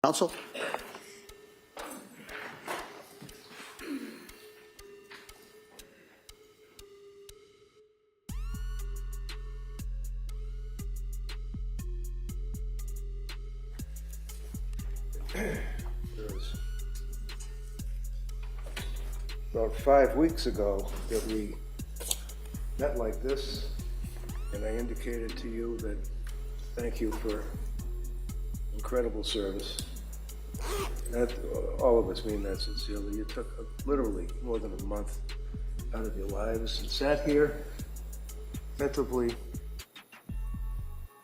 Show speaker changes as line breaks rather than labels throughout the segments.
Counsel?
It was about 5 weeks ago that we met like this, and I indicated to you that thank you for incredible service. That, all of us mean that sincerely. You took literally more than a month out of your lives and sat here mentally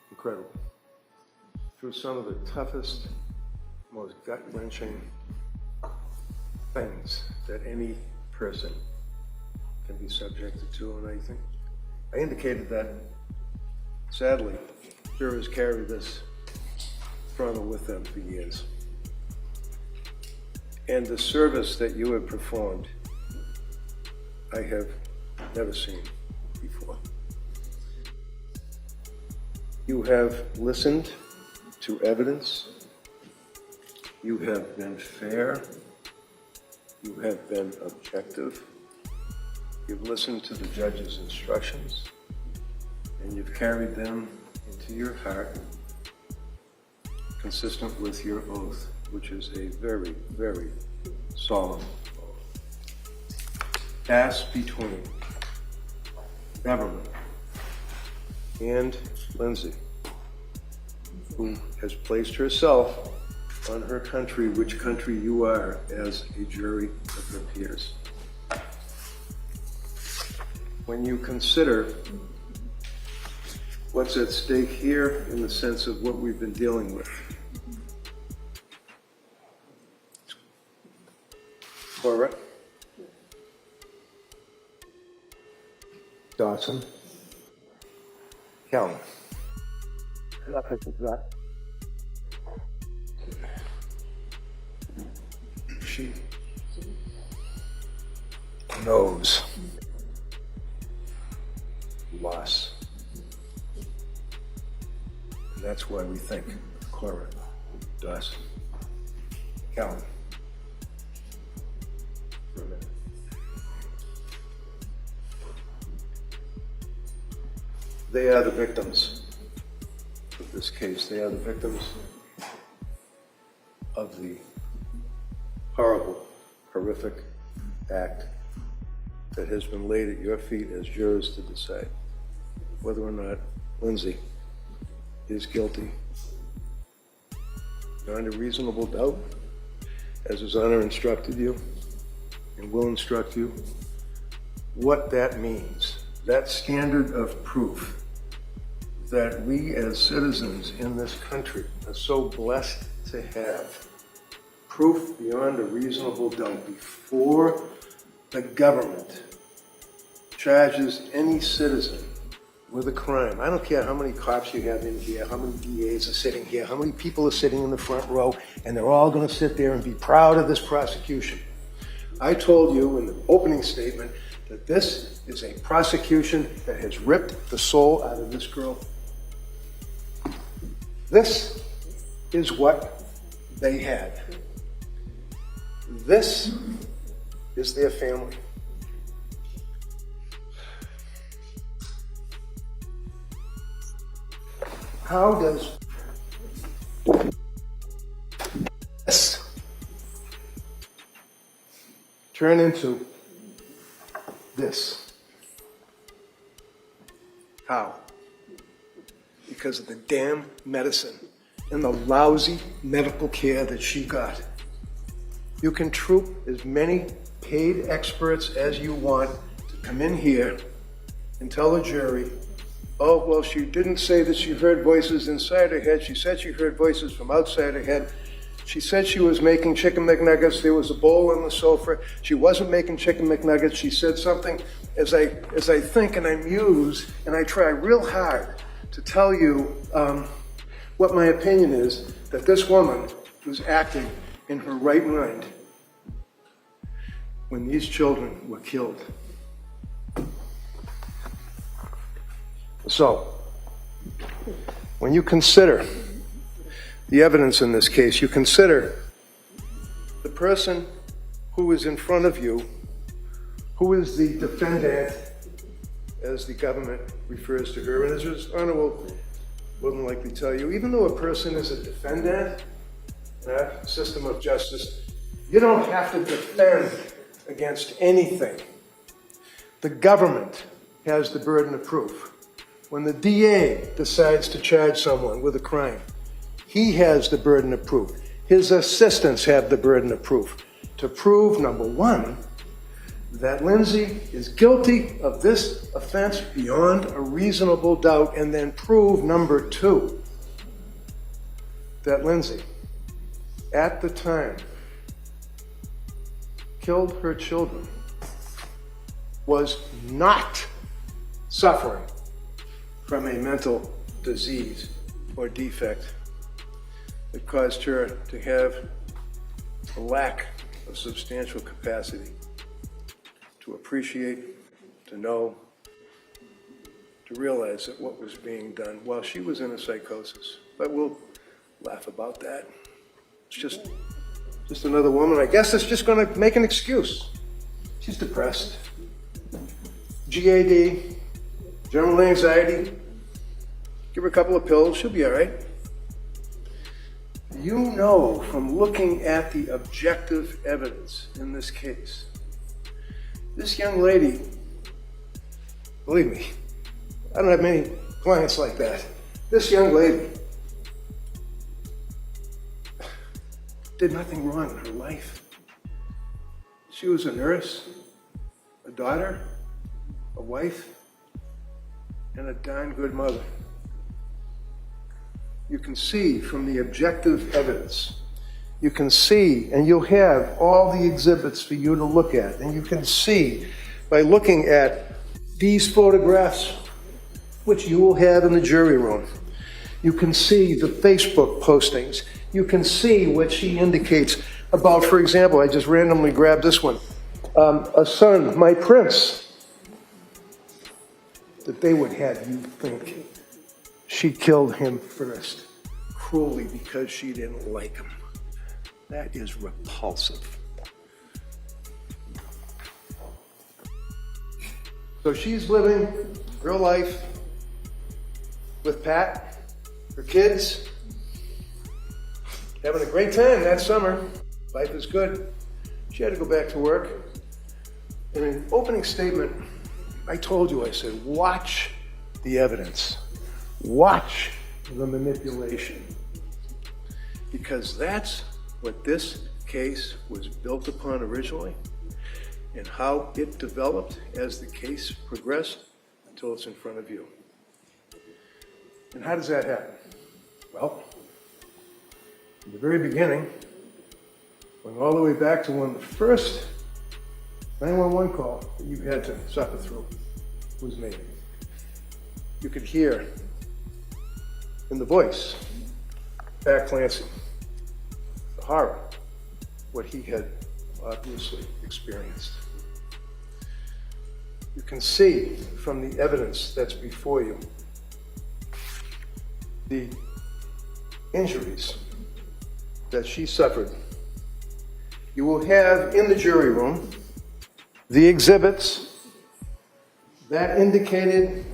incredible through some of the toughest, most gut-wrenching things that any person can be subjected to. And I think I indicated that, sadly, jurors carry this trauma with them for years. And the service that you have performed, I have never seen before. You have listened to evidence. You have been fair. You have been objective. You've listened to the judge's instructions, and you've carried them into your heart, consistent with your oath, which is a very, very solemn task between government and Lindsay, who has placed herself on her country, which country you are, as a jury of her peers. When you consider what's at stake here in the sense of what we've been dealing with, Cora, Dawson, Calvin. She knows loss. And that's why we think Cora, Dawson, Calvin. They are the victims of this case. They are the victims of the horrible, horrific act that has been laid at your feet as jurors to decide whether or not Lindsay is guilty beyond a reasonable doubt, as His Honor instructed you and will instruct you. What that means, that standard of proof that we as citizens in this country are so blessed to have, proof beyond a reasonable doubt before the government charges any citizen with a crime. I don't care how many cops you have in here, how many DAs are sitting here, how many people are sitting in the front row, and they're all going to sit there and be proud of this prosecution. I told you in the opening statement that this is a prosecution that has ripped the soul out of this girl. This is what they had. This is their family. How does this turn into this? How? Because of the damn medicine and the lousy medical care that she got. You can troop as many paid experts as you want to come in here and tell a jury, oh, well, she didn't say that she heard voices inside her head. She said she heard voices from outside her head. She said she was making chicken McNuggets. There was a bowl on the sofa. She wasn't making chicken McNuggets. She said something. As I think and I muse and I try real hard to tell you what my opinion is, that this woman was acting in her right mind when these children were killed. So, when you consider the evidence in this case, you consider the person who is in front of you, who is the defendant, as the government refers to her. And as His Honor will than likely tell you, even though a person is a defendant in our system of justice, you don't have to defend against anything. The government has the burden of proof. When the DA decides to charge someone with a crime, he has the burden of proof. His assistants have the burden of proof to prove, number one, that Lindsay is guilty of this offense beyond a reasonable doubt, and then prove, number two, that Lindsay, at the time, killed her children, was not suffering from a mental disease or defect that caused her to have a lack of substantial capacity to appreciate, to know, to realize that what was being done while she was in a psychosis. But we'll laugh about that. It's just another woman. I guess it's just going to make an excuse. She's depressed. GAD, general anxiety. Give her a couple of pills, she'll be all right. You know from looking at the objective evidence in this case, this young lady, believe me, I don't have many clients like that. This young lady did nothing wrong in her life. She was a nurse, a daughter, a wife, and a darn good mother. You can see from the objective evidence, you can see, and you'll have all the exhibits for you to look at, and you can see by looking at these photographs, which you will have in the jury room. You can see the Facebook postings. You can see what she indicates about, for example, I just randomly grabbed this one, a son, my prince, that they would have you think she killed him first, cruelly, because she didn't like him. That is repulsive. So she's living her life with Pat, her kids, having a great time that summer. Life is good. She had to go back to work. In an opening statement, I told you, I said, watch the evidence. Watch the manipulation. Because that's what this case was built upon originally, and how it developed as the case progressed until it's in front of you. And how does that happen? Well, in the very beginning, going all the way back to when the first 911 call that you had to suffer through was made, you could hear in the voice, Pat Clancy, the horror, what he had obviously experienced. You can see from the evidence that's before you the injuries that she suffered. You will have in the jury room the exhibits that indicated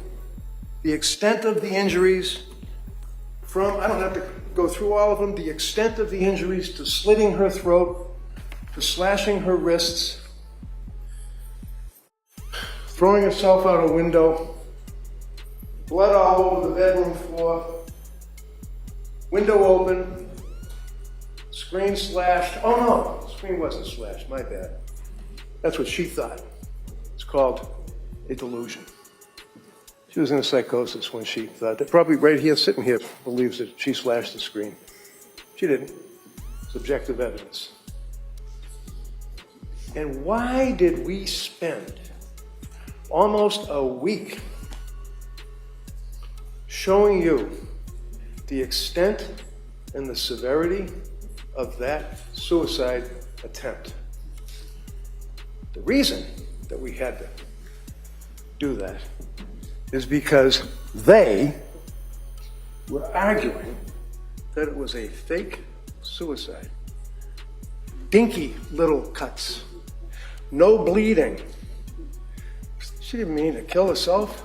the extent of the injuries from, I don't have to go through all of them, the extent of the injuries to slitting her throat, to slashing her wrists, throwing herself out a window, blood all over the bedroom floor, window open, screen slashed. Oh no, the screen wasn't slashed, my bad. That's what she thought. It's called a delusion. She was in a psychosis when she thought that. Probably right here, sitting here, believes that she slashed the screen. She didn't. It's objective evidence. And why did we spend almost a week showing you the extent and the severity of that suicide attempt? The reason that we had to do that is because they were arguing that it was a fake suicide. Dinky little cuts. No bleeding. She didn't mean to kill herself.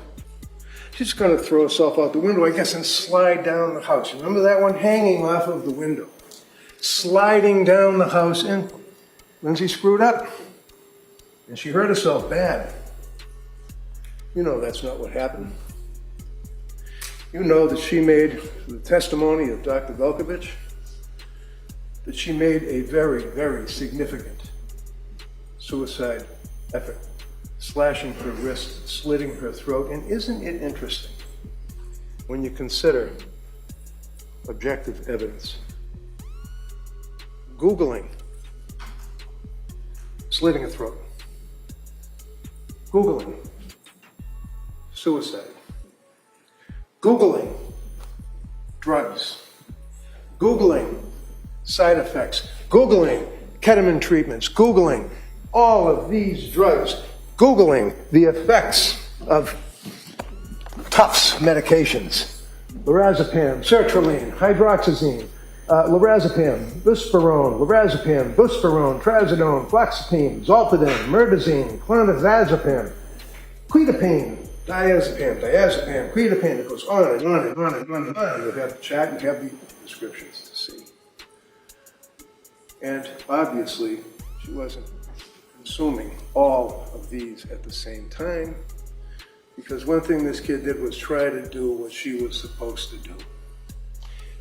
She's just going to throw herself out the window, I guess, and slide down the house. Remember that one? Hanging off of the window. Sliding down the house, and Lindsay screwed up. And she hurt herself bad. You know that's not what happened. You know that she made, the testimony of Dr. Velkovich, that she made a very, very significant suicide effort, slashing her wrist, slitting her throat. And isn't it interesting when you consider objective evidence? Googling slitting a throat. Googling suicide. Googling drugs. Googling side effects. Googling ketamine treatments. Googling all of these drugs. Googling the effects of Tufts medications. Lorazepam, sertraline, hydroxyzine, lorazepam, buspirone, trazodone, fluoxetine, zolpidem, myrtazine, clonazepam, quetiapine, diazepam, quetiapine. It goes on and on and on and on and on. You have the chat, you have the descriptions to see. And obviously, she wasn't consuming all of these at the same time, because one thing this kid did was try to do what she was supposed to do.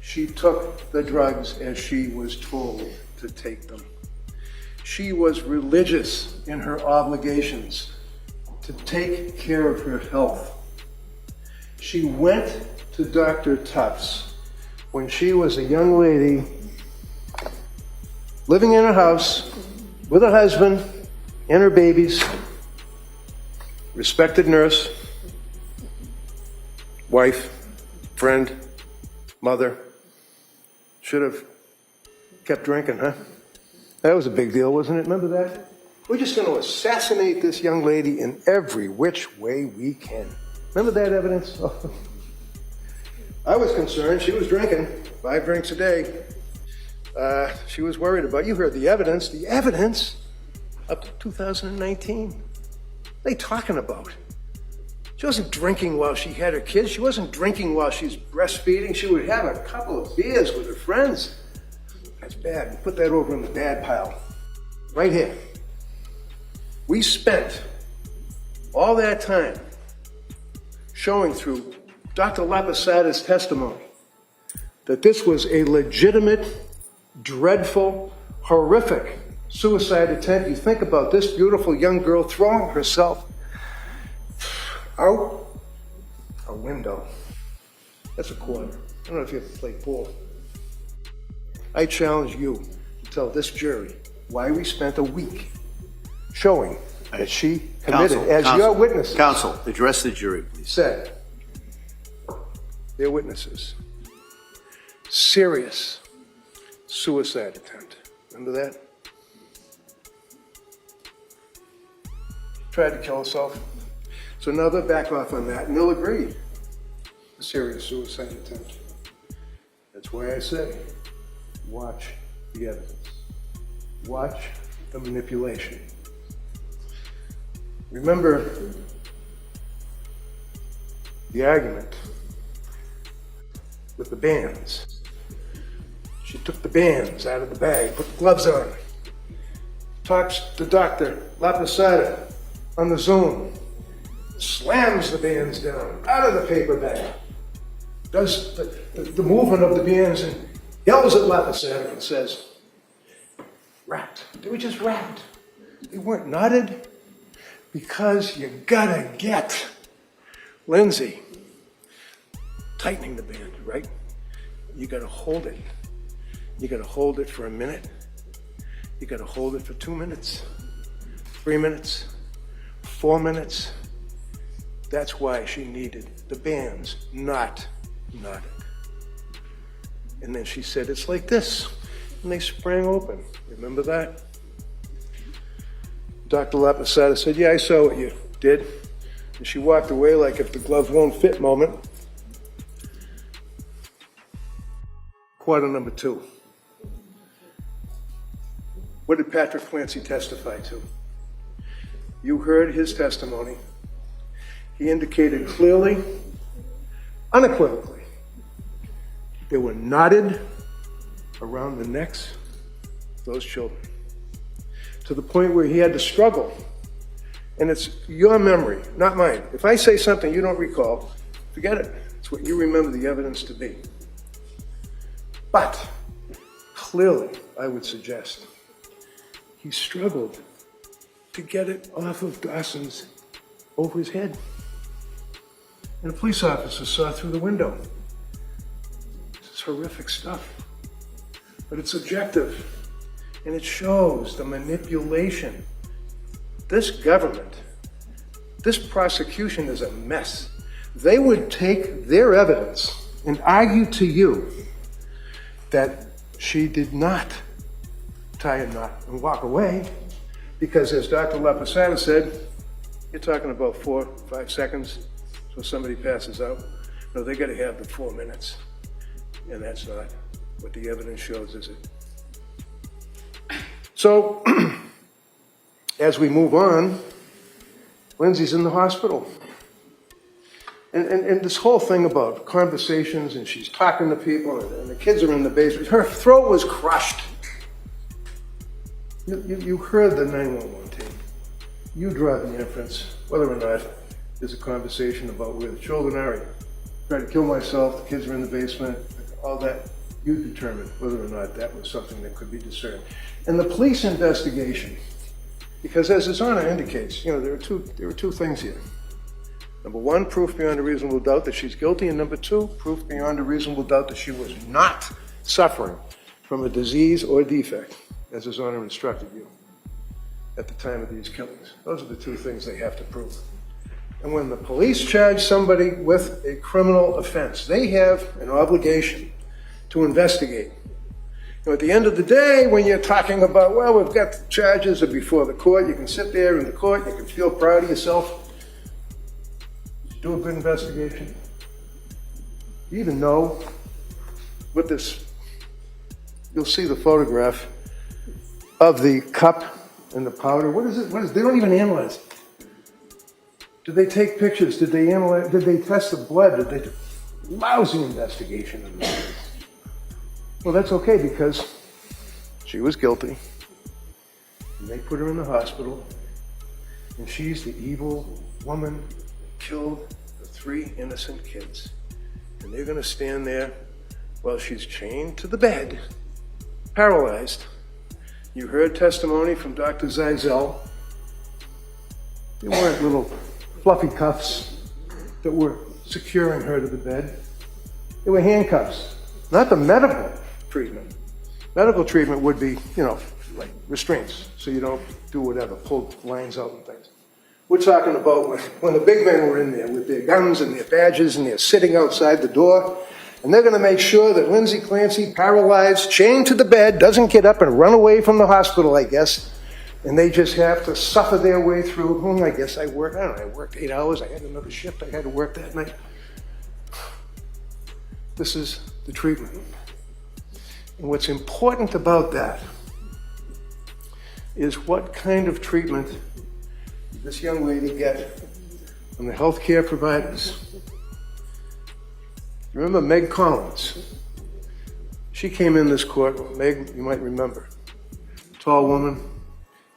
She took the drugs as she was told to take them. She was religious in her obligations to take care of her health. She went to Dr. Tufts when she was a young lady living in a house with a husband and her babies, respected nurse, wife, friend, mother. Should have kept drinking, huh? That was a big deal, wasn't it? Remember that? We're just going to assassinate this young lady in every which way we can. Remember that evidence? Oh. I was concerned. She was drinking 5 drinks a day. She was worried about, you heard the evidence up to 2019. What are they talking about? She wasn't drinking while she had her kids. She wasn't drinking while she's breastfeeding. She would have a couple of beers with her friends. That's bad. Put that over in the bad pile. Right here. We spent all that time showing through Dr. Laposada's testimony that this was a legitimate, dreadful, horrific suicide attempt. You think about this beautiful young girl throwing herself out a window. That's a quarter. I don't know if you have to play pool. I challenge you to tell this jury why we spent a week showing that she committed, your witnesses.
Counsel, address the jury, please.
Said, their witnesses, serious suicide attempt. Remember that? Tried to kill herself. So now they'll back off on that, and they'll agree. A serious suicide attempt. That's why I say, watch the evidence. Watch the manipulation. Remember the argument with the bands. She took the bands out of the bag, put the gloves on, talks to Dr. Laposada on the Zoom, slams the bands down out of the paper bag, does the movement of the bands and yells at Laposada and says, wrapped. They were just wrapped. They weren't knotted, because you gotta get Lindsay tightening the band, right? You gotta hold it. You gotta hold it for a minute. You gotta hold it for 2 minutes, 3 minutes, 4 minutes. That's why she needed the bands not knotted. And then she said, it's like this. And they sprang open. Remember that? Dr. Laposada said, yeah, I saw what you did. And she walked away like if the glove won't fit moment. quarter number 2. What did Patrick Clancy testify to? You heard his testimony. He indicated clearly, unequivocally, they were knotted around the necks of those children, to the point where he had to struggle. And it's your memory, not mine. If I say something you don't recall, forget it. It's what you remember the evidence to be. But clearly, I would suggest, he struggled to get it off of Dawson's over his head. And a police officer saw through the window. This is horrific stuff. But it's objective. And it shows the manipulation. This government, this prosecution is a mess. They would take their evidence and argue to you that she did not tie a knot and walk away, because as Dr. Laposada said, you're talking about 4 or 5 seconds, so somebody passes out. No, they gotta have the 4 minutes. And that's not what the evidence shows, is it? So, as we move on, Lindsay's in the hospital. And this whole thing about conversations, and she's talking to people, and the kids are in the basement, her throat was crushed. You heard the 911 team. You draw the inference, whether or not there's a conversation about where the children are. I tried to kill myself, the kids are in the basement, all that. You determine whether or not that was something that could be discerned. And the police investigation, because as His Honor indicates, there are two things here. Number 1, proof beyond a reasonable doubt that she's guilty, and number 2, proof beyond a reasonable doubt that she was not suffering from a disease or defect, as His Honor instructed you at the time of these killings. Those are the 2 things they have to prove. And when the police charge somebody with a criminal offense, they have an obligation to investigate. At the end of the day, when you're talking about, well, we've got the charges are before the court, you can sit there in the court, you can feel proud of yourself. Do a good investigation. You even know what this, you'll see the photograph of the cup and the powder. What is it? They don't even analyze it. Did they take pictures? Did they analyze? Did they test the blood? Did they? Lousy investigation of this. Well, that's okay, because she was guilty. And they put her in the hospital. And she's the evil woman who killed the 3 innocent kids. And they're going to stand there while she's chained to the bed, paralyzed. You heard testimony from Dr. Zeisel. They weren't little fluffy cuffs that were securing her to the bed. They were handcuffs, not the medical treatment. Medical treatment would be, like restraints, so you don't do whatever, pull lines out and things. We're talking about when the big men were in there with their guns and their badges, and they're sitting outside the door, and they're going to make sure that Lindsay Clancy, paralyzed, chained to the bed, doesn't get up and run away from the hospital, I guess. And they just have to suffer their way through. I guess I worked 8 hours. I had another shift I had to work that night. This is the treatment. And what's important about that is what kind of treatment did this young lady get from the healthcare providers. Remember Meg Collins? She came in this court. Meg, you might remember. Tall woman,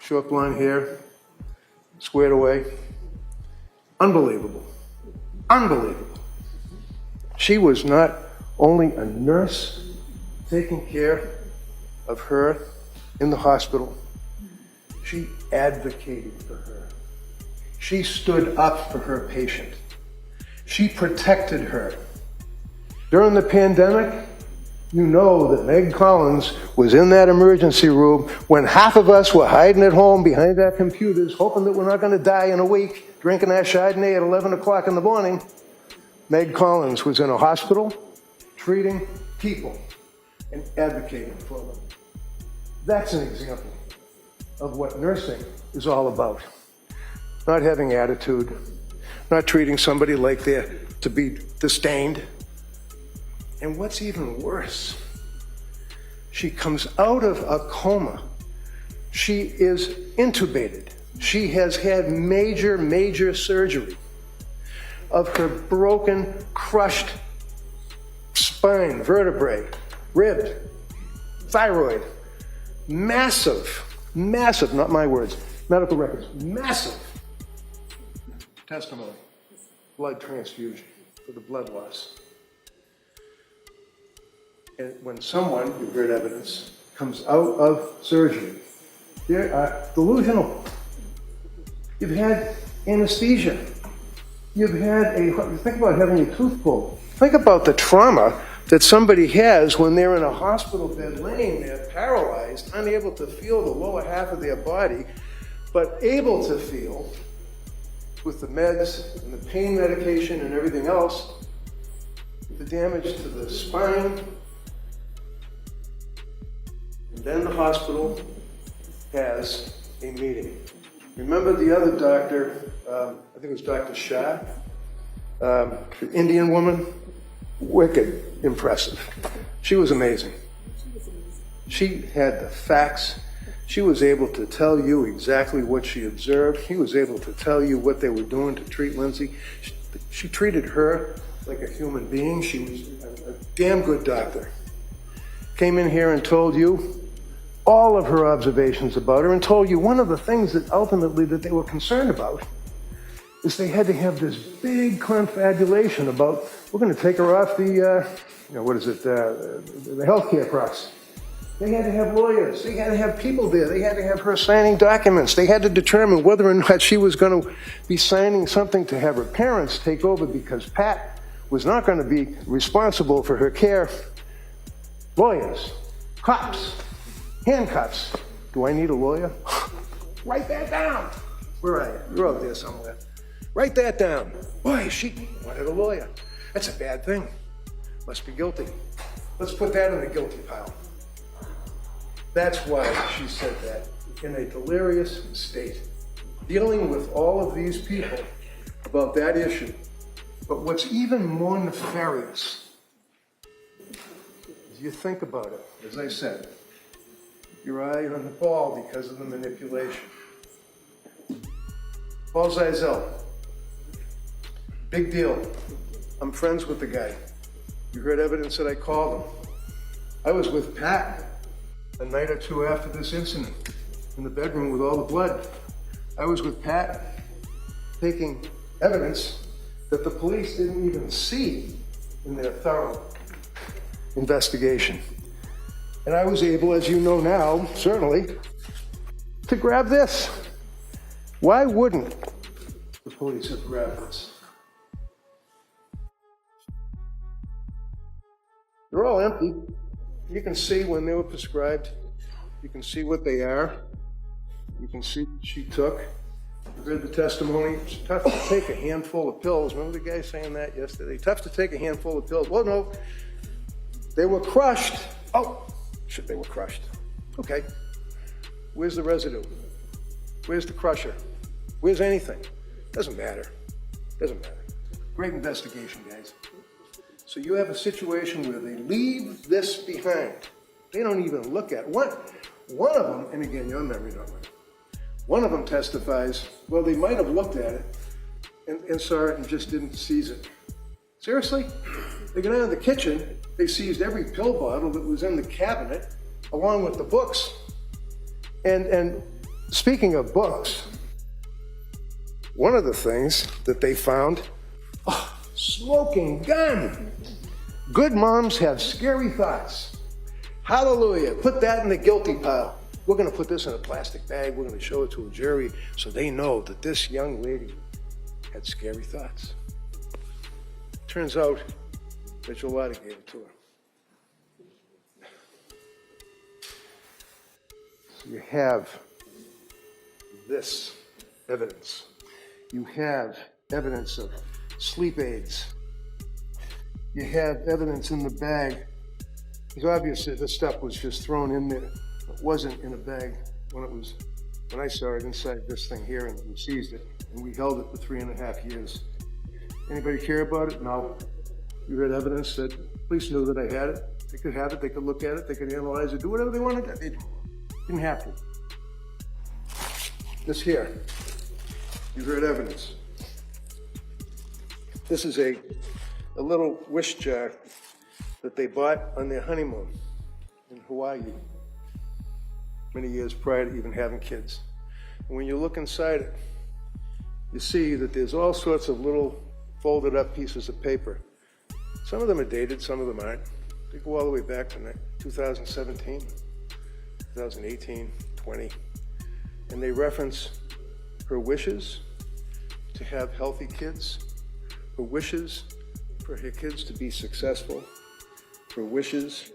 short blonde hair, squared away. Unbelievable. Unbelievable. She was not only a nurse taking care of her in the hospital, she advocated for her. She stood up for her patient. She protected her. During the pandemic, you know that Meg Collins was in that emergency room when half of us were hiding at home behind our computers, hoping that we're not going to die in a week, drinking our Chardonnay at 11 o'clock in the morning. Meg Collins was in a hospital, treating people and advocating for them. That's an example of what nursing is all about. Not having attitude, not treating somebody like they're to be disdained. And what's even worse She comes out of a coma. She is intubated. She has had major surgery of her broken, crushed spine, vertebrae, rib, thyroid. Massive, not my words, medical records, massive testimony, blood transfusion for the blood loss. And when someone, you've heard evidence, comes out of surgery, they're delusional. You've had anesthesia. You've had think about having your tooth pulled. Think about the trauma that somebody has when they're in a hospital bed laying there, paralyzed, unable to feel the lower half of their body, but able to feel with the meds and the pain medication and everything else, the damage to the spine. And then the hospital has a meeting. Remember the other doctor, I think it was Dr. Shah, the Indian woman? Wicked impressive. She was amazing. She had the facts. She was able to tell you exactly what she observed. She was able to tell you what they were doing to treat Lindsay. She treated her like a human being. She was a damn good doctor. Came in here and told you all of her observations about her and told you one of the things that ultimately that they were concerned about is they had to have this big confabulation about, we're going to take her off the, the healthcare process. They had to have lawyers. They had to have people there. They had to have her signing documents. They had to determine whether or not she was going to be signing something to have her parents take over because Pat was not going to be responsible for her care. Lawyers, cops, handcuffs. Do I need a lawyer? Write that down. Where are you? You're out there somewhere. Write that down. Boy, she wanted a lawyer. That's a bad thing. Must be guilty. Let's put that in the guilty pile. That's why she said that, in a delirious state, dealing with all of these people about that issue. But what's even more nefarious is you think about it, as I said, your eye on the ball because of the manipulation. Paul Zeisel, big deal. I'm friends with the guy. You heard evidence that I called him. I was with Pat a night or two after this incident in the bedroom with all the blood. I was with Pat taking evidence that the police didn't even see in their thorough investigation. And I was able, as you know now, certainly, to grab this. Why wouldn't the police have grabbed this? They're all empty. You can see when they were prescribed. You can see what they are. You can see what she took. You read the testimony. It's tough to take a handful of pills. Remember the guy saying that yesterday? Tough to take a handful of pills. Well, no. They were crushed. Oh, shit, they were crushed. Okay. Where's the residue? Where's the crusher? Where's anything? Doesn't matter. Doesn't matter. Great investigation, guys. So you have a situation where they leave this behind. They don't even look at it. One of them, and again, your memory don't work. One of them testifies, well, they might have looked at it and saw it and just didn't seize it. Seriously? They got out of the kitchen, they seized every pill bottle that was in the cabinet, along with the books. And speaking of books, one of the things that they found, smoking gun. Good moms have scary thoughts. Hallelujah. Put that in the guilty pile. We're going to put this in a plastic bag. We're going to show it to a jury so they know that this young lady had scary thoughts. Turns out that Aloud gave it to her. So you have this evidence. You have evidence of sleep aids. You have evidence in the bag. It's obvious that this stuff was just thrown in there. It wasn't in a bag when I saw it inside this thing here and we seized it and we held it for 3.5 years. Anybody care about it? No. You heard evidence that police knew that I had it. They could have it, they could look at it, they could analyze it, do whatever they wanted. They didn't have to. This here, you heard evidence. This is a little wish jar that they bought on their honeymoon in Hawaii many years prior to even having kids. And when you look inside it, you see that there's all sorts of little folded up pieces of paper. Some of them are dated, some of them aren't. They go all the way back to 2017, 2018, 20. And they reference her wishes to have healthy kids, her wishes for her kids to be successful, her wishes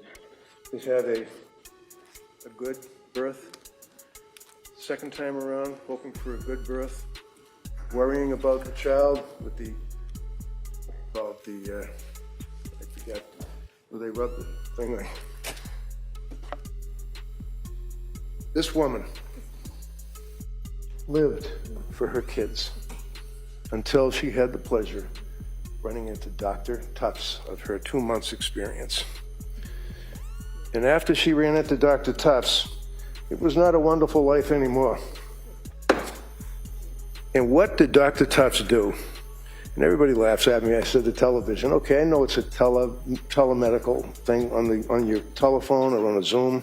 to have a good birth, second time around, hoping for a good birth, worrying about the child with I forget, where they rub the thing like. This woman lived for her kids until she had the pleasure running into Dr. Tufts of her 2 months experience. And after she ran into Dr. Tufts, it was not a wonderful life anymore. And what did Dr. Tufts do? And everybody laughs at me. I said the television. Okay, I know it's a telemedical thing on your telephone or on a Zoom.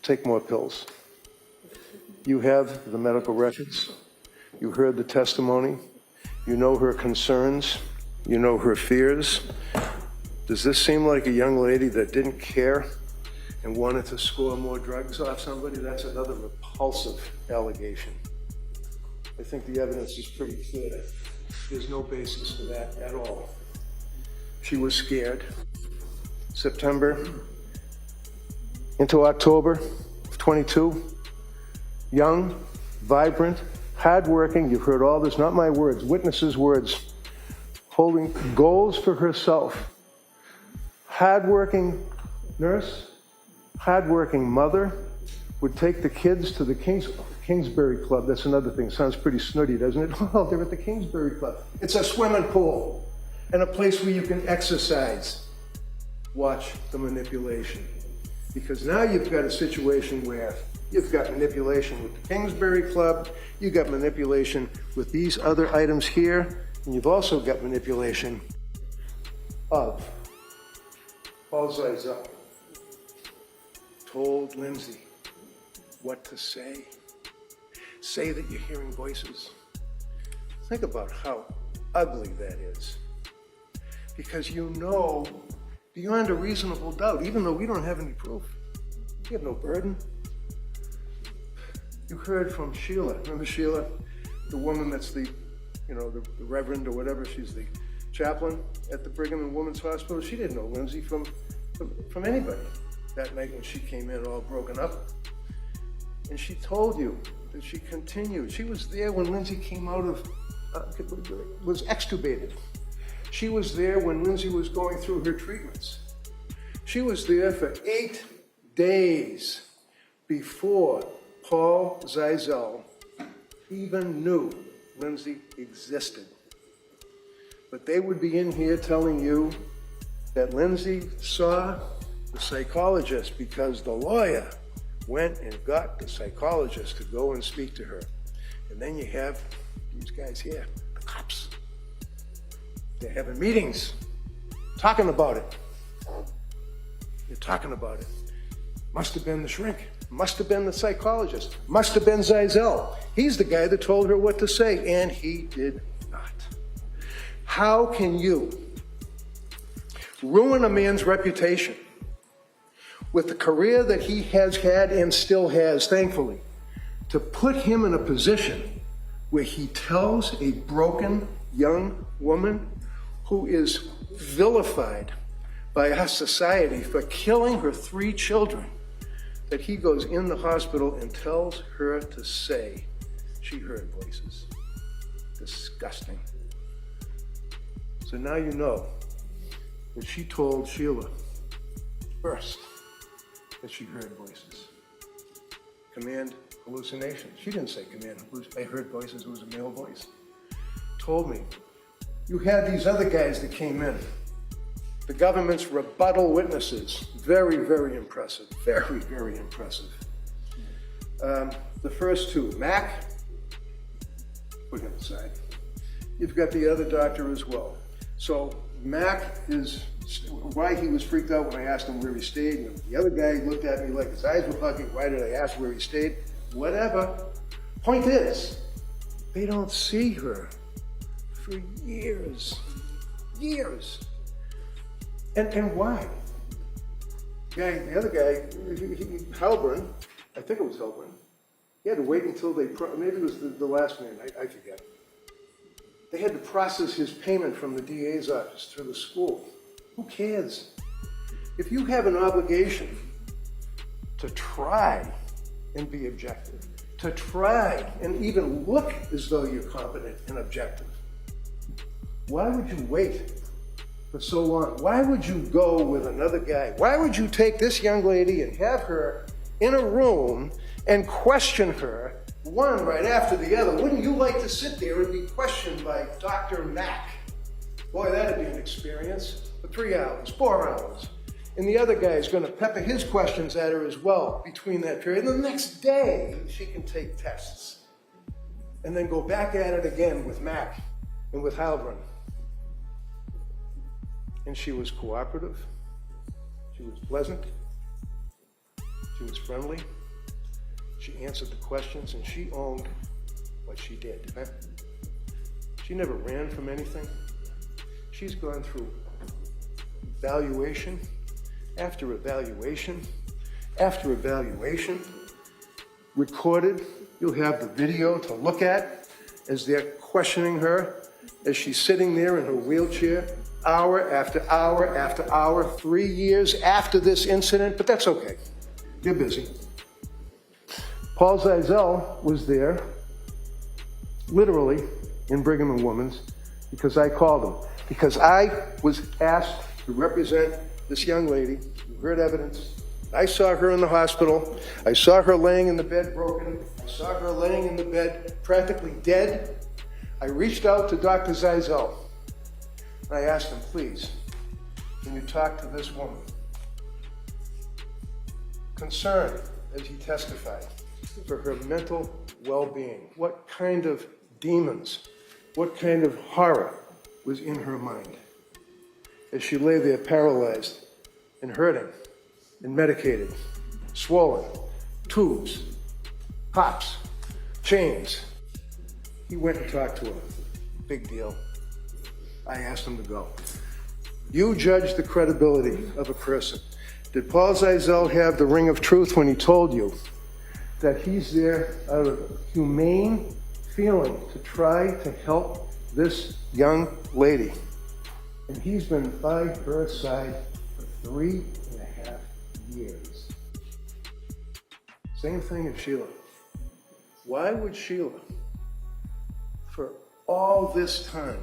Take more pills. You have the medical records. You heard the testimony. You know her concerns. You know her fears. Does this seem like a young lady that didn't care and wanted to score more drugs off somebody? That's another repulsive allegation. I think the evidence is pretty clear. There's no basis for that at all. She was scared. September into October of 22, young, vibrant, hardworking, you've heard all this, not my words, witnesses' words, holding goals for herself. Hardworking nurse, hardworking mother, would take the kids to the Kingsbury Club. That's another thing. Sounds pretty snooty, doesn't it? Oh, they're at the Kingsbury Club. It's a swimming pool and a place where you can exercise. Watch the manipulation. Because now you've got a situation where you've got manipulation with the Kingsbury Club, you've got manipulation with these other items here, and you've also got manipulation of Paul Zeisel told Lindsay what to say. Say that you're hearing voices. Think about how ugly that is. Because you know, beyond a reasonable doubt, even though we don't have any proof, we have no burden. You heard from Sheila. Remember Sheila, the woman that's the reverend or whatever, she's the chaplain at the Brigham and Women's Hospital. She didn't know Lindsay from anybody that night when she came in all broken up. And she told you that she continued. She was there when Lindsay came out of, was extubated. She was there when Lindsay was going through her treatments. She was there for 8 days before Paul Zeisel even knew Lindsay existed. But they would be in here telling you that Lindsay saw the psychologist because the lawyer went and got the psychologist to go and speak to her. And then you have these guys here, the cops. They're having meetings, talking about it. They're talking about it. Must have been the shrink. Must have been the psychologist. Must have been Zeisel. He's the guy that told her what to say, and he did not. How can you ruin a man's reputation with the career that he has had and still has, thankfully, to put him in a position where he tells a broken young woman who is vilified by our society for killing her 3 children, that he goes in the hospital and tells her to say she heard voices. Disgusting. So now you know that she told Sheila first that she heard voices. Command hallucination. She didn't say command hallucination. I heard voices, it was a male voice. Told me, you had these other guys that came in The government's rebuttal witnesses, very, very impressive, very, very impressive. The first two, Mac, put him aside. You've got the other doctor as well. So Mac is, why he was freaked out when I asked him where he stayed, and the other guy looked at me like his eyes were bugging, why did I ask where he stayed? Whatever. Point is, they don't see her for years. Years. And why? The other guy, Halburn, I think it was Halburn, he had to wait until maybe it was the last name, I forget. They had to process his payment from the DA's office through the school. Who cares? If you have an obligation to try and be objective, to try and even look as though you're competent and objective, why would you wait for so long? Why would you go with another guy? Why would you take this young lady and have her in a room and question her, one right after the other? Wouldn't you like to sit there and be questioned by Dr. Mack? Boy, that'd be an experience. For 3 hours, 4 hours. And the other guy is going to pepper his questions at her as well between that period. And the next day, she can take tests. And then go back at it again with Mack and with Halburn. And she was cooperative. She was pleasant. She was friendly. She answered the questions, and she owned what she did. She never ran from anything. She's gone through evaluation after evaluation after evaluation, recorded. You'll have the video to look at as they're questioning her, as she's sitting there in her wheelchair, hour after hour after hour, 3 years after this incident, but that's okay. You're busy. Paul Zeisel was there, literally, in Brigham and Women's, because I called him. Because I was asked to represent this young lady. You heard evidence. I saw her in the hospital. I saw her laying in the bed broken. I saw her laying in the bed practically dead. I reached out to Dr. Zeisel. And I asked him, please, can you talk to this woman? Concerned, as he testified, for her mental well-being. What kind of demons, what kind of horror was in her mind as she lay there paralyzed and hurting and medicated, swollen, tubes, pops, chains. He went and talked to her. Big deal. I asked him to go. You judge the credibility of a person. Did Paul Zeisel have the ring of truth when he told you that he's there out of a humane feeling to try to help this young lady? And he's been by her side for 3.5 years. Same thing as Sheila. Why would Sheila, for all this time,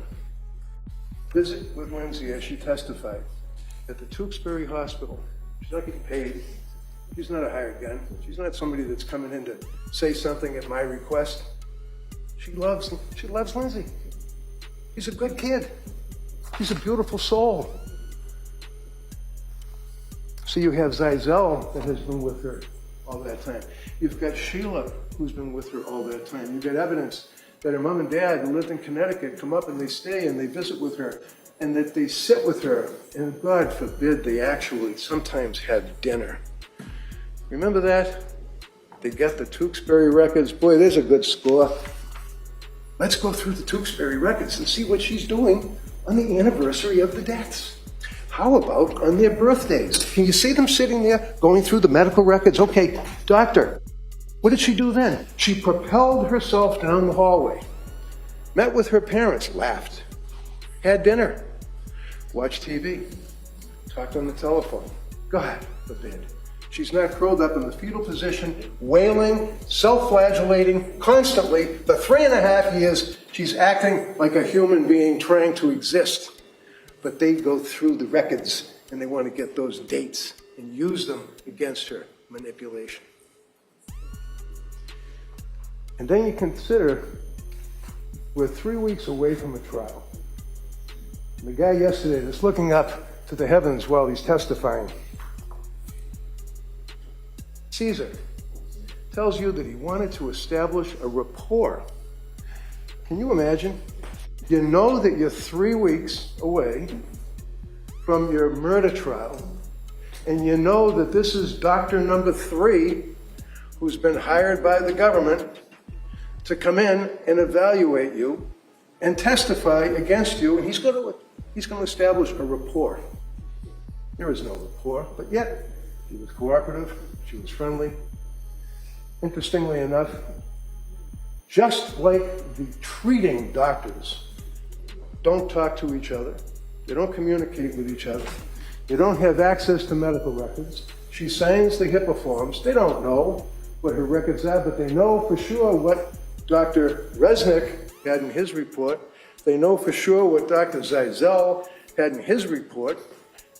visit with Lindsay as she testified at the Tewksbury Hospital? She's not getting paid. She's not a hired gun. She's not somebody that's coming in to say something at my request. She loves Lindsay. He's a good kid. He's a beautiful soul. So you have Zeisel that has been with her all that time. You've got Sheila who's been with her all that time. You've got evidence that her mom and dad who lived in Connecticut come up and they stay and they visit with her and that they sit with her, and God forbid they actually sometimes had dinner. Remember that? They got the Tewksbury records. Boy, there's a good score. Let's go through the Tewksbury records and see what she's doing on the anniversary of the deaths. How about on their birthdays? Can you see them sitting there going through the medical records? Okay, doctor, what did she do then? She propelled herself down the hallway, met with her parents, laughed, had dinner, watched TV, talked on the telephone. God forbid. She's not curled up in the fetal position, wailing, self-flagellating constantly. For 3.5 years, she's acting like a human being trying to exist. But they go through the records and they want to get those dates and use them against her. Manipulation. And then you consider we're 3 weeks away from a trial. The guy yesterday that's looking up to to the heavens while he's testifying. Caesar tells you that he wanted to establish a rapport. Can you imagine? You know that you're 3 weeks away from your murder trial, and you know that this is doctor number 3 who's been hired by the government to come in and evaluate you and testify against you, and he's going to establish a rapport. There is no rapport, but yet she was cooperative, she was friendly. Interestingly enough, just like the treating doctors don't talk to each other, they don't communicate with each other, they don't have access to medical records. She signs the HIPAA forms. They don't know what her records are, but they know for sure what Dr. Resnick had in his report. They know for sure what Dr. Zeisel had in his report.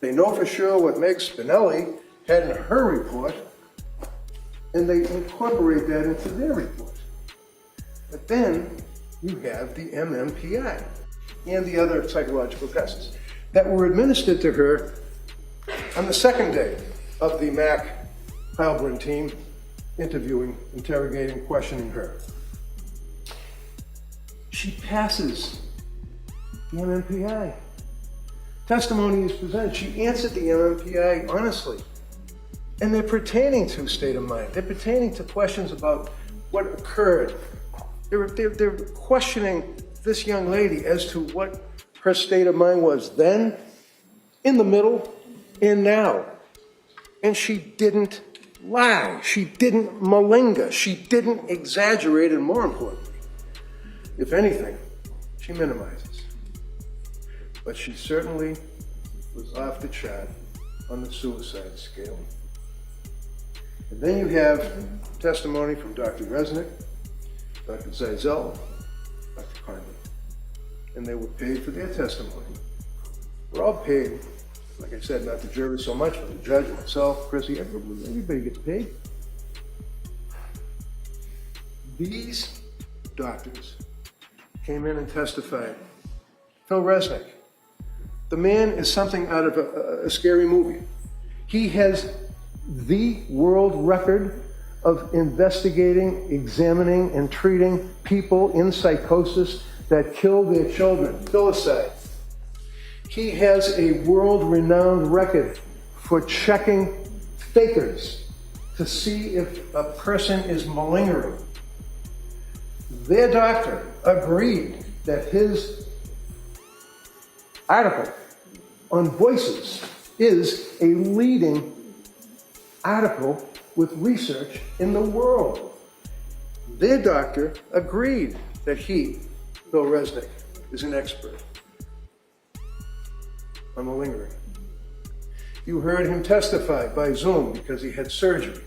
They know for sure what Meg Spinelli had in her report, and they incorporate that into their report. But then you have the MMPI and the other psychological tests that were administered to her on the second day of the Mac Heilbrunn team interviewing, interrogating, questioning her. She passes the MMPI. Testimony is presented. She answered the MMPI honestly. And they're pertaining to state of mind. They're pertaining to questions about what occurred. They're questioning this young lady as to what her state of mind was then, in the middle, and now. And she didn't lie. She didn't malinga. She didn't exaggerate, and more importantly, if anything, she minimizes. But she certainly was off the chart on the suicide scale. And then you have testimony from Dr. Resnick, Dr. Zeisel, Dr. Conley. And they were paid for their testimony. We're all paid, like I said, not the jury so much, but the judge, myself, Chrissy, everybody gets paid. These doctors came in and testified. Phil Resnick, the man is something out of a scary movie. He has the world record of investigating, examining, and treating people in psychosis that kill their children, filicide. He has a world-renowned record for checking fakers to see if a person is malingering. Their doctor agreed that his article on Voices is a leading article with research in the world. Their doctor agreed that he, Phil Resnick, is an expert on malingering. You heard him testify by Zoom because he had surgery.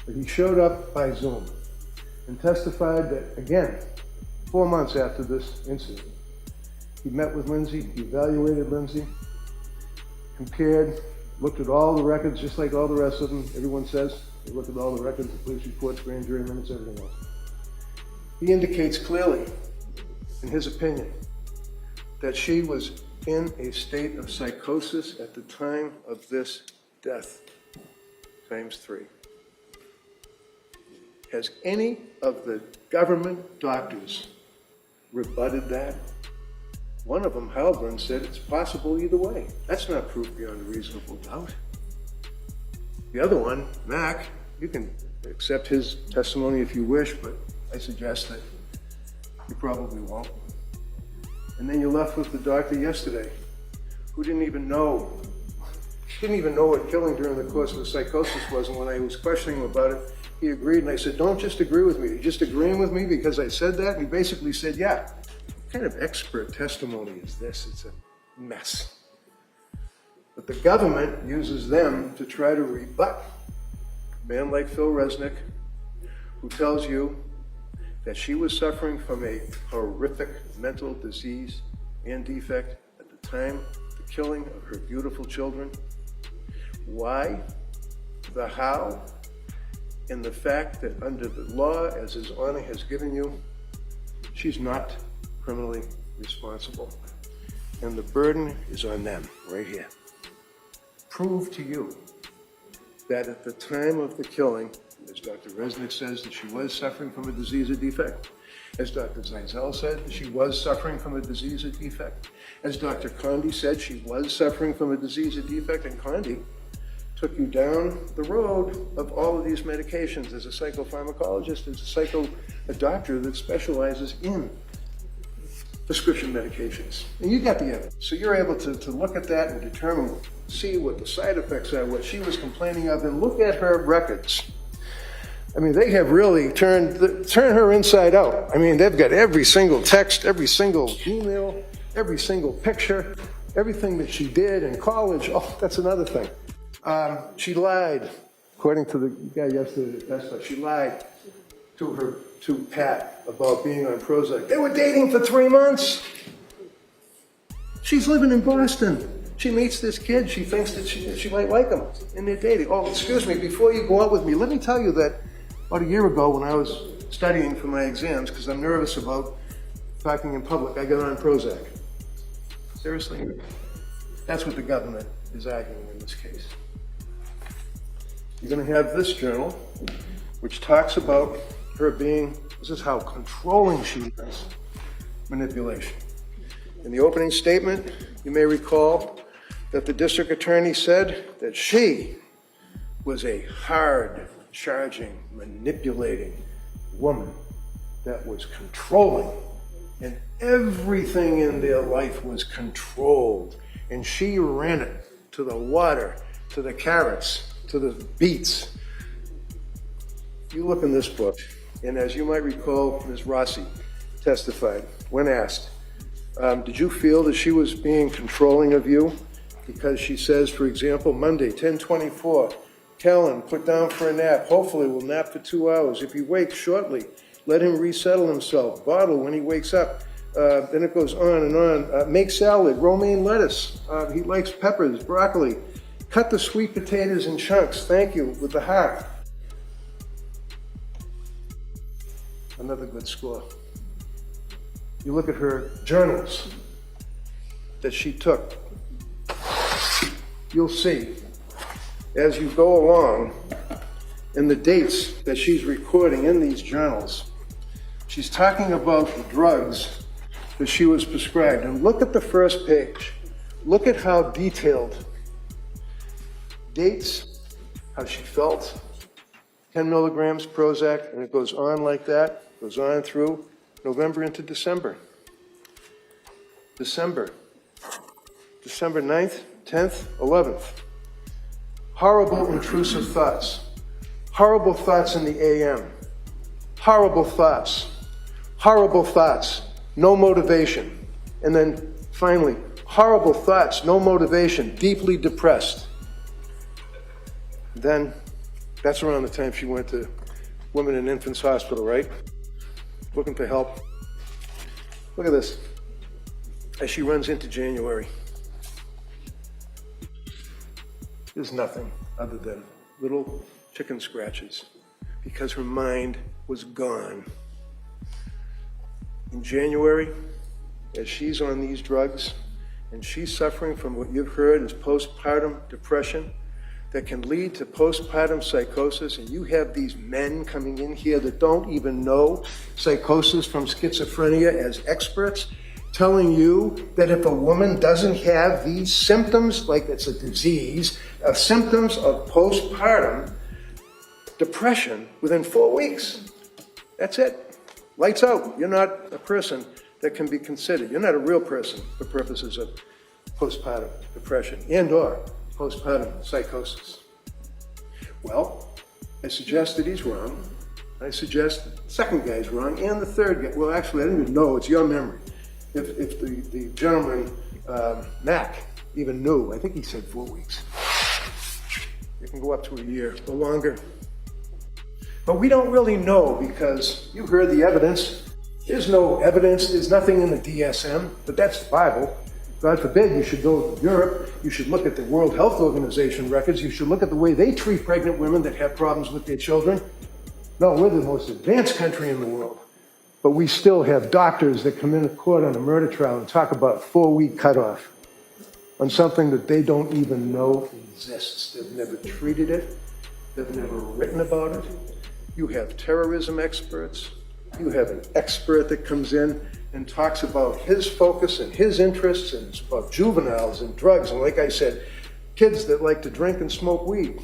But he showed up by Zoom and testified that, again, 4 months after this incident, he met with Lindsay, he evaluated Lindsay, compared, looked at all the records, just like all the rest of them. Everyone says they looked at all the records, the police reports, grand jury minutes, everything else. He indicates clearly, in his opinion, that she was in a state of psychosis at the time of this death, times 3. Has any of the government doctors rebutted that? One of them, Heilbrunn, said it's possible either way. That's not proof beyond a reasonable doubt. The other one, Mac, you can accept his testimony if you wish, but I suggest that you probably won't. And then you're left with the doctor yesterday, who didn't even know what killing during the course of the psychosis was. And when I was questioning him about it, he agreed. And I said, don't just agree with me. You're just agreeing with me because I said that? And he basically said, yeah. What kind of expert testimony is this? It's a mess. But the government uses them to try to rebut a man like Phil Resnick, who tells you that she was suffering from a horrific mental disease and defect at the time of the killing of her beautiful children. Why? The how? And the fact that under the law, as His Honor has given you, she's not criminally responsible. And the burden is on them right here. prove to you that at the time of the killing, as Dr. Resnick says, that she was suffering from a disease or defect, as Dr. Zeisel said, she was suffering from a disease or defect, as Dr. Condi said, she was suffering from a disease or defect, and Condi took you down the road of all of these medications as a psychopharmacologist, as a doctor that specializes in prescription medications. And you got the evidence. So you're able to look at that and determine, see what the side effects are, what she was complaining of, and look at her records. I mean, they have really turned her inside out. I mean, they've got every single text, every single email, every single picture, everything that she did in college. Oh, that's another thing. She lied, according to the guy yesterday that testified, she lied to Pat about being on Prozac. They were dating for 3 months. She's living in Boston. She meets this kid. She thinks that she might like him, and they're dating. Oh, excuse me, before you go out with me, let me tell you that about a year ago when I was studying for my exams, because I'm nervous about talking in public, I got on Prozac. Seriously? That's what the government is arguing in this case. You're going to have this journal, which talks about her being, this is how controlling she is, manipulation. In the opening statement, you may recall that the district attorney said that she was a hard, charging, manipulating woman that was controlling, and everything in their life was controlled, and she ran it to the water, to the carrots, to the beets. You look in this book, and as you might recall, Ms. Rossi testified when asked, did you feel that she was being controlling of you? Because she says, for example, Monday, 10:24, Kellen, put down for a nap. Hopefully we'll nap for 2 hours. If he wakes shortly, let him resettle himself. Bottle when he wakes up. Then it goes on and on. Make salad, romaine lettuce. He likes peppers, broccoli. Cut the sweet potatoes in chunks. Thank you, with the heart. Another good score. You look at her journals that she took. You'll see, as you go along, in the dates that she's recording in these journals, she's talking about the drugs that she was prescribed. And look at the first page. Look at how detailed. Dates, how she felt, 10 milligrams Prozac, and it goes on like that, goes on through November into December. December 9th, 10th, 11th. Horrible, intrusive thoughts. Horrible thoughts in the AM. Horrible thoughts. Horrible thoughts. No motivation. And then finally, horrible thoughts, no motivation, deeply depressed. Then, that's around the time she went to Women and Infants Hospital, right? Looking for help. Look at this. As she runs into January, there's nothing other than little chicken scratches because her mind was gone. In January, as she's on these drugs and she's suffering from what you've heard is postpartum depression that can lead to postpartum psychosis, and you have these men coming in here that don't even know psychosis from schizophrenia as experts, telling you that if a woman doesn't have these symptoms, like it's a disease, symptoms of postpartum depression within 4 weeks, that's it. Lights out. You're not a person that can be considered. You're not a real person for purposes of postpartum depression and or postpartum psychosis. Well, I suggest that he's wrong. I suggest the second guy's wrong and the third guy. Well, actually, I don't even know. It's your memory. If the gentleman, Mac, even knew, I think he said 4 weeks. It can go up to a year or longer. But we don't really know because you heard the evidence. There's no evidence. There's nothing in the DSM, but that's the Bible. God forbid you should go to Europe. You should look at the World Health Organization records. You should look at the way they treat pregnant women that have problems with their children. No, we're the most advanced country in the world. But we still have doctors that come into court on a murder trial and talk about 4-week cutoff. on something that they don't even know exists. They've never treated it. They've never written about it. You have terrorism experts. You have an expert that comes in and talks about his focus and his interests, and it's about juveniles and drugs, and like I said, kids that like to drink and smoke weed.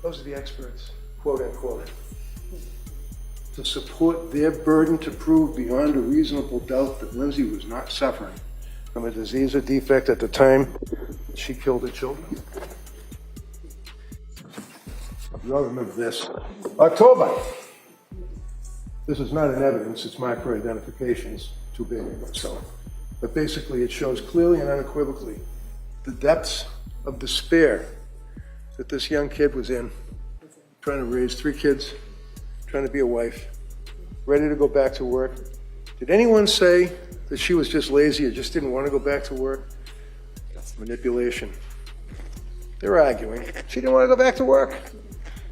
Those are the experts, quote unquote, to support their burden to prove beyond a reasonable doubt that Lindsay was not suffering from a disease or defect at the time she killed her children. You all remember this. October. This is not an evidence, it's marked for identification. It's too big, so. But basically it shows clearly and unequivocally the depths of despair that this young kid was in, trying to raise 3 kids, trying to be a wife, ready to go back to work. Did anyone say that she was just lazy or just didn't want to go back to work? Manipulation. They're arguing. She didn't want to go back to work.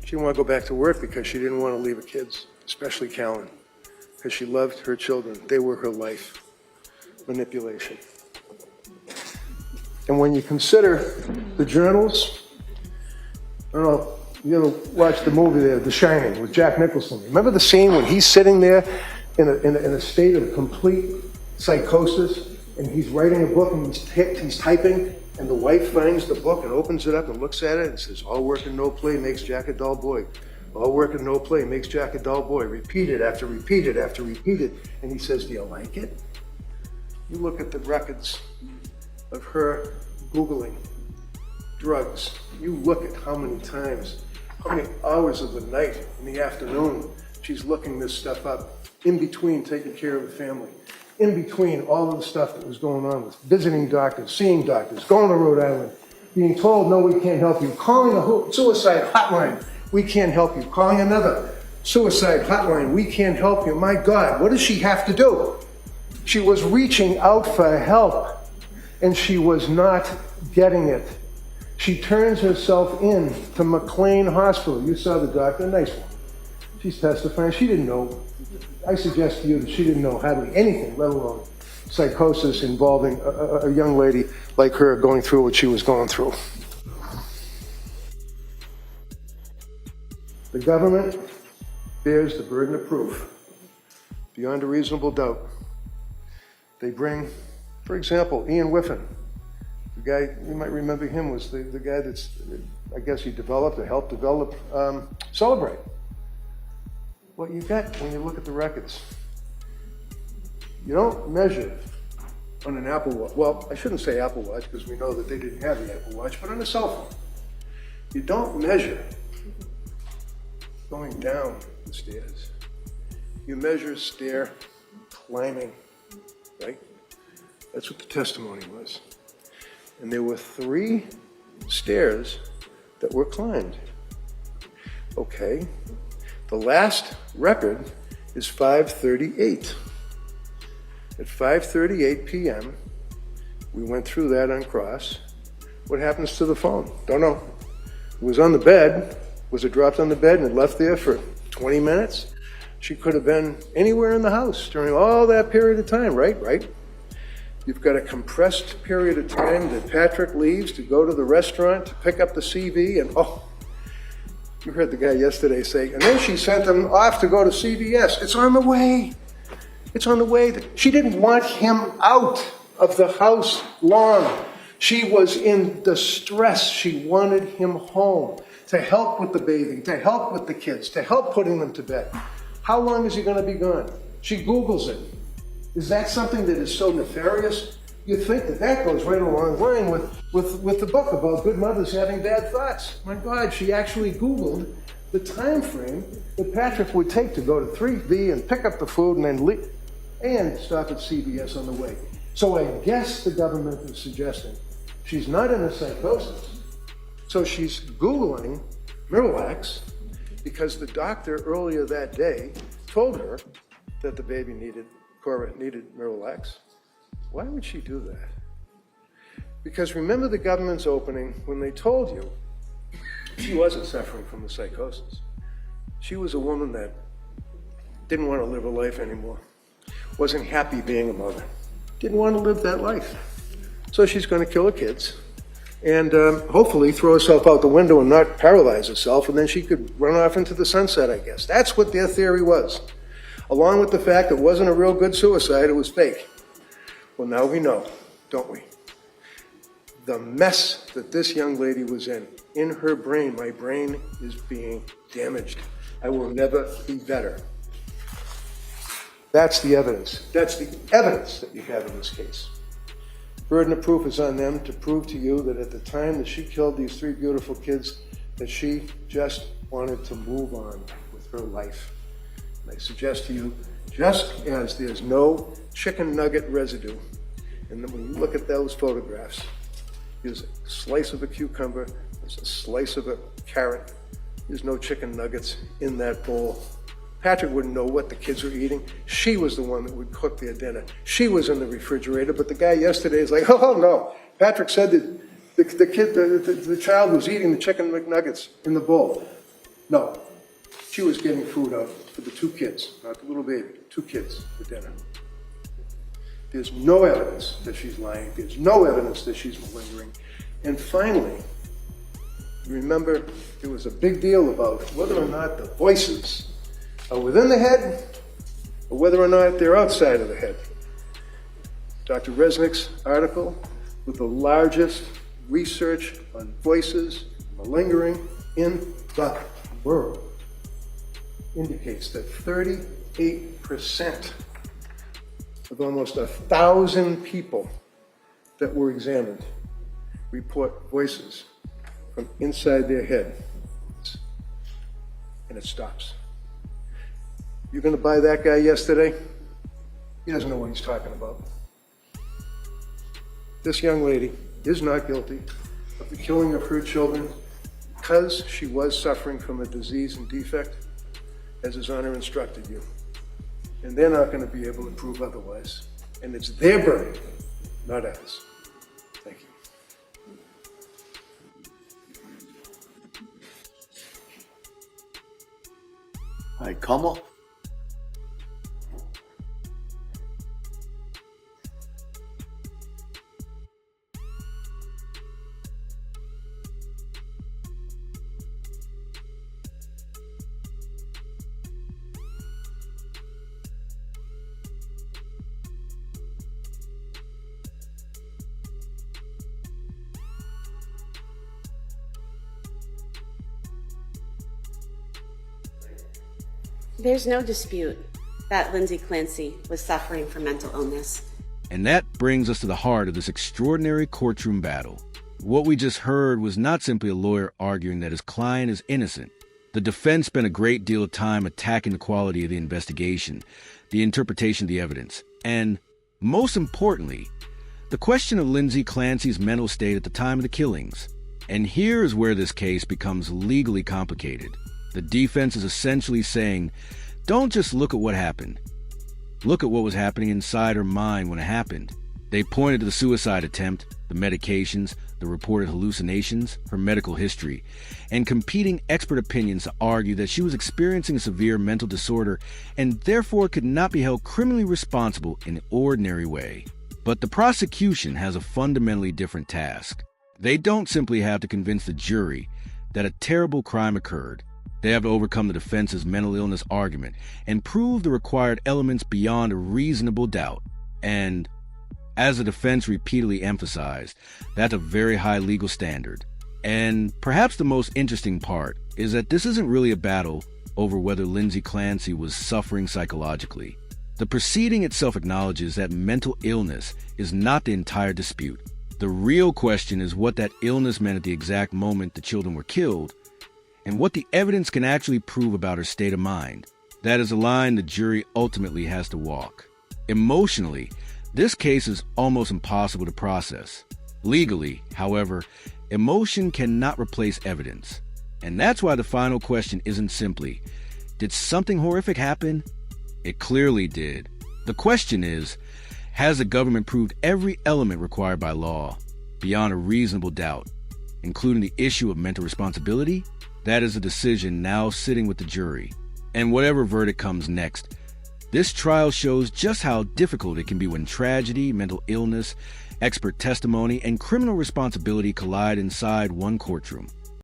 She didn't want to go back to work because she didn't want to leave her kids, especially Callan, because she loved her children. They were her life. Manipulation. And when you consider the journals, I don't know, you ever watched the movie there, The Shining, with Jack Nicholson? Remember the scene when he's sitting there in a state of complete psychosis, and he's writing a book and he's typing, and the wife finds the book and opens it up and looks at it and says, all work and no play makes Jack a dull boy. All work and no play makes Jack a dull boy. Repeated after repeated after repeated. And he says, do you like it? You look at the records of her Googling drugs. You look at how many times, how many hours of the night in the afternoon she's looking this stuff up, in between taking care of the family, in between all of the stuff that was going on with visiting doctors, seeing doctors, going to Rhode Island, being told, no, we can't help you, calling a suicide hotline, we can't help you, calling another suicide hotline, we can't help you. My God, what does she have to do? She was reaching out for help, and she was not getting it. She turns herself in to McLean Hospital. You saw the doctor, nice one. She's testifying. She didn't know. I suggest to you that she didn't know hardly anything, let alone psychosis involving a young lady like her going through what she was going through. The government bears the burden of proof beyond a reasonable doubt. They bring, for example, Ian Whiffen. The guy, you might remember him, was the guy that's, I guess he developed or helped develop Celebrate. What you got when you look at the records, you don't measure on an Apple Watch. Well, I shouldn't say Apple Watch because we know that they didn't have the Apple Watch, but on a cell phone. You don't measure going down the stairs. You measure stair climbing, right? That's what the testimony was. And there were 3 stairs that were climbed. Okay. The last record is 5:38. At 5:38 p.m., we went through that on cross. What happens to the phone? Don't know. It was on the bed. Was it dropped on the bed and it left there for 20 minutes? She could have been anywhere in the house during all that period of time, right? Right? You've got a compressed period of time that Patrick leaves to go to the restaurant to pick up the CV, and you heard the guy yesterday say, and then she sent him off to go to CVS. It's on the way. It's on the way. She didn't want him out of the house long. She was in distress. She wanted him home to help with the bathing, to help with the kids, to help putting them to bed. How long is he going to be gone? She Googles it. Is that something that is so nefarious? You think that goes right along the line with the book about good mothers having bad thoughts. My God, she actually Googled the time frame that Patrick would take to go to 3B and pick up the food and then leave and stop at CVS on the way. So I guess the government is suggesting she's not in a psychosis. So she's Googling Miralax because the doctor earlier that day told her that the baby Cora needed Miralax. Why would she do that? Because remember the government's opening when they told you she wasn't suffering from the psychosis. She was a woman that didn't want to live a life anymore, wasn't happy being a mother, didn't want to live that life. So she's going to kill her kids and hopefully throw herself out the window and not paralyze herself, and then she could run off into the sunset, I guess. That's what their theory was. Along with the fact it wasn't a real good suicide, it was fake. Well, now we know, don't we? The mess that this young lady was in her brain, my brain is being damaged. I will never be better. That's the evidence. That's the evidence that you have in this case. Burden of proof is on them to prove to you that at the time that she killed these three beautiful kids, that she just wanted to move on with her life. And I suggest to you, just as there's no chicken nugget residue, and then when you look at those photographs, there's a slice of a cucumber, there's a slice of a carrot, there's no chicken nuggets in that bowl. Patrick wouldn't know what the kids were eating. She was the one that would cook their dinner. She was in the refrigerator, but the guy yesterday is like, oh no, Patrick said that the child was eating the chicken McNuggets in the bowl. No, she was getting food out for the two kids, not the little baby, two kids for dinner. There's no evidence that she's lying. There's no evidence that she's malingering. And finally, remember, there was a big deal about whether or not the voices are within the head or whether or not they're outside of the head. Dr. Resnick's article with the largest research on voices malingering in the world indicates that 38% of almost 1,000 people that were examined report voices from inside their head, and it stops. You're going to buy that guy yesterday? He doesn't know what he's talking about. This young lady is not guilty of the killing of her children because she was suffering from a disease and defect, as His Honor instructed you. And they're not going to be able to prove otherwise. And it's their burden, not ours. Thank you.
All right, Como?
There's no dispute that Lindsay Clancy was suffering from mental illness.
And that brings us to the heart of this extraordinary courtroom battle. What we just heard was not simply a lawyer arguing that his client is innocent. The defense spent a great deal of time attacking the quality of the investigation, the interpretation of the evidence, and, most importantly, the question of Lindsay Clancy's mental state at the time of the killings. And here is where this case becomes legally complicated. The defense is essentially saying, don't just look at what happened. Look at what was happening inside her mind when it happened. They pointed to the suicide attempt, the medications, the reported hallucinations, her medical history, and competing expert opinions to argue that she was experiencing a severe mental disorder and therefore could not be held criminally responsible in the ordinary way. But the prosecution has a fundamentally different task. They don't simply have to convince the jury that a terrible crime occurred. They have to overcome the defense's mental illness argument and prove the required elements beyond a reasonable doubt. And, as the defense repeatedly emphasized, that's a very high legal standard. And perhaps the most interesting part is that this isn't really a battle over whether Lindsay Clancy was suffering psychologically. The proceeding itself acknowledges that mental illness is not the entire dispute. The real question is what that illness meant at the exact moment the children were killed, and what the evidence can actually prove about her state of mind. That is a line the jury ultimately has to walk. Emotionally, this case is almost impossible to process. Legally, however, emotion cannot replace evidence. And that's why the final question isn't simply, did something horrific happen? It clearly did. The question is, has the government proved every element required by law, beyond a reasonable doubt, including the issue of mental responsibility? That is a decision now sitting with the jury. And whatever verdict comes next, this trial shows just how difficult it can be when tragedy, mental illness, Expert testimony and criminal responsibility collide inside one courtroom.